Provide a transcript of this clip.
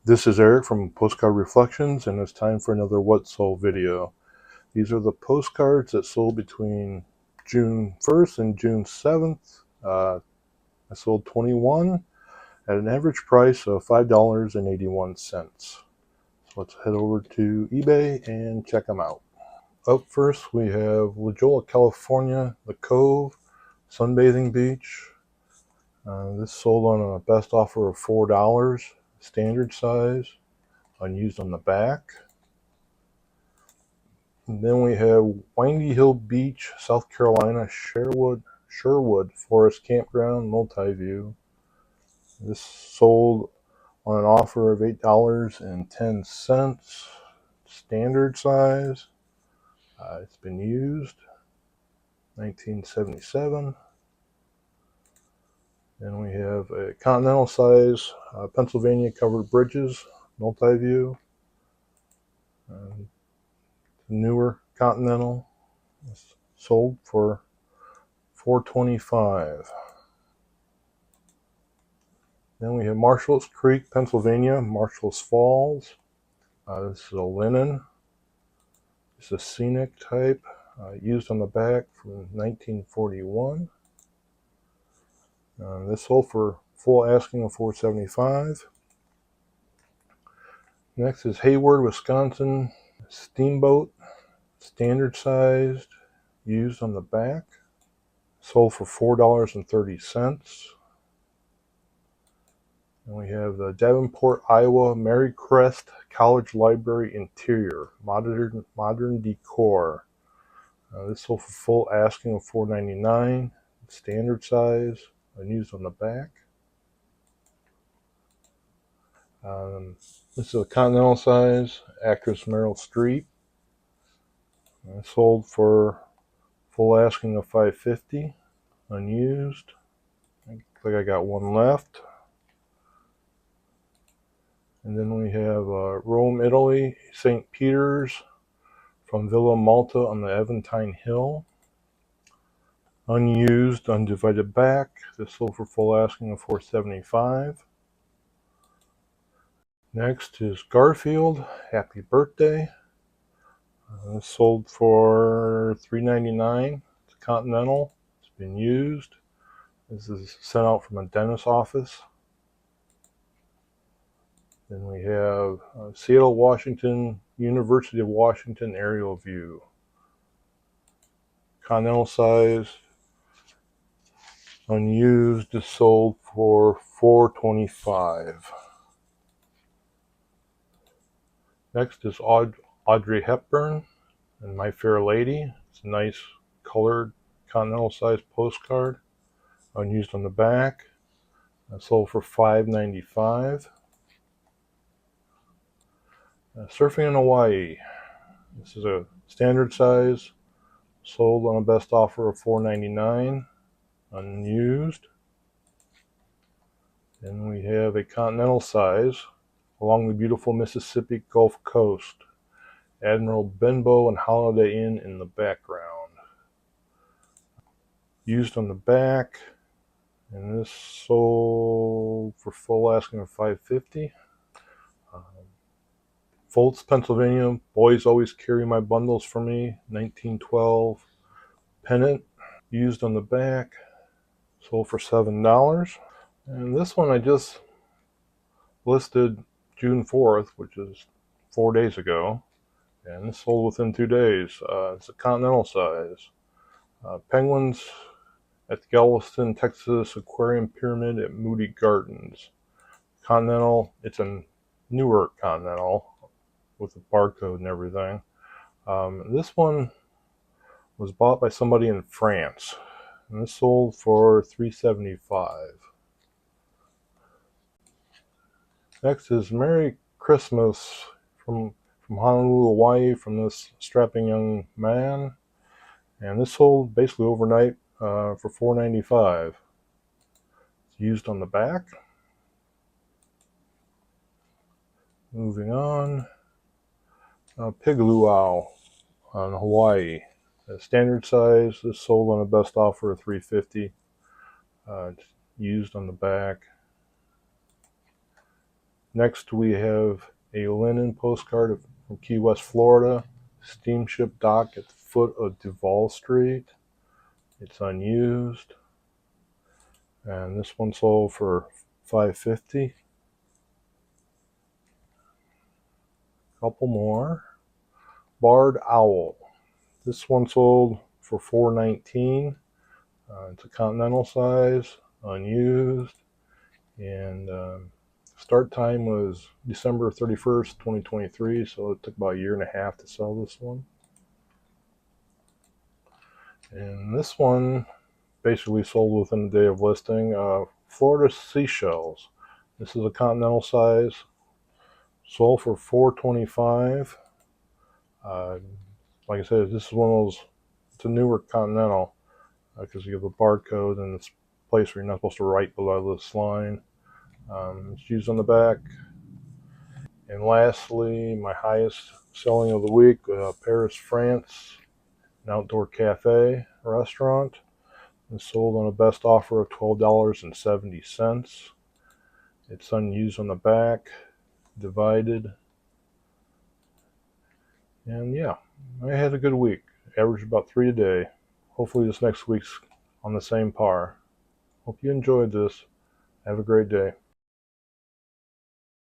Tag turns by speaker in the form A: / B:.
A: This is Eric from Postcard Reflections, and it's time for another What Sold video. These are the postcards that sold between June 1st and June 7th. I sold 21 at an average price of $5.81. So let's head over to eBay and check them out. Up first, we have La Jolla, California, The Cove, Sunbathing Beach. This sold on a best offer of $4, standard size, unused on the back. And then we have Windy Hill Beach, South Carolina, Sherwood Forest Campground, multi-view. This sold on an offer of $8.10, standard size. It's been used, 1977. Then we have a continental size, Pennsylvania Covered Bridges, multi-view. Newer continental, sold for $4.25. Then we have Marshalls Creek, Pennsylvania, Marshalls Falls. This is a linen. It's a scenic type, used on the back from 1941. This sold for full asking of $4.75. Next is Hayward, Wisconsin, Steamboat, standard sized, used on the back. Sold for $4.30. And we have the Davenport, Iowa, Mary Crest College Library interior, modern decor. This sold for full asking of $4.99, standard size, unused on the back. This is a continental size, actress Meryl Streep. Sold for full asking of $5.50, unused. Looks like I got one left. And then we have Rome, Italy, St. Peter's from Villa Malta on the Aventine Hill. Unused, undivided back. This sold for full asking of $4.75. Next is Garfield, Happy Birthday. This sold for $3.99. It's a continental. It's been used. This is sent out from a dentist's office. Then we have Seattle, Washington, University of Washington aerial view. Continental size, unused, is sold for $4.25. Next is Audrey Hepburn and My Fair Lady. It's a nice colored continental size postcard, unused on the back. Sold for $5.95. Surfing in Hawaii. This is a standard size, sold on a best offer of $4.99, unused. Then we have a continental size along the beautiful Mississippi Gulf Coast. Admiral Benbow and Holiday Inn in the background. Used on the back, and this sold for full asking of $5.50. Fultz, Pennsylvania, Boys Always Carry My Bundles for Me, 1912 pennant, used on the back, sold for $7. And this one I just listed June 4th, which is 4 days ago, and this sold within 2 days. It's a continental size. Penguins at the Galveston, Texas Aquarium Pyramid at Moody Gardens. Continental, it's a newer continental with the barcode and everything. This one was bought by somebody in France, and this sold for $3.75. Next is Merry Christmas from Honolulu, Hawaii, from this strapping young man, and this sold basically overnight for $4.95. It's used on the back. Moving on. Pig Luau on Hawaii. Standard size. This sold on a best offer of $3.50. It's used on the back. Next we have a linen postcard from Key West, Florida. Steamship dock at the foot of Duval Street. It's unused. And this one sold for $5.50. Couple more. Barred Owl. This one sold for $4.19. It's a continental size, unused, and start time was December 31st, 2023, so it took about a year and a half to sell this one. And this one basically sold within the day of listing. Florida Seashells. This is a continental size, sold for $4.25. Like I said, this is one of those, it's a newer continental, because you have a barcode and it's a place where you're not supposed to write below this line. It's used on the back. And lastly, my highest selling of the week, Paris, France, an outdoor cafe restaurant. It's sold on a best offer of $12.70. It's unused on the back, divided. And yeah, I had a good week. Averaged about 3 a day. Hopefully this next week's on the same par. Hope you enjoyed this. Have a great day.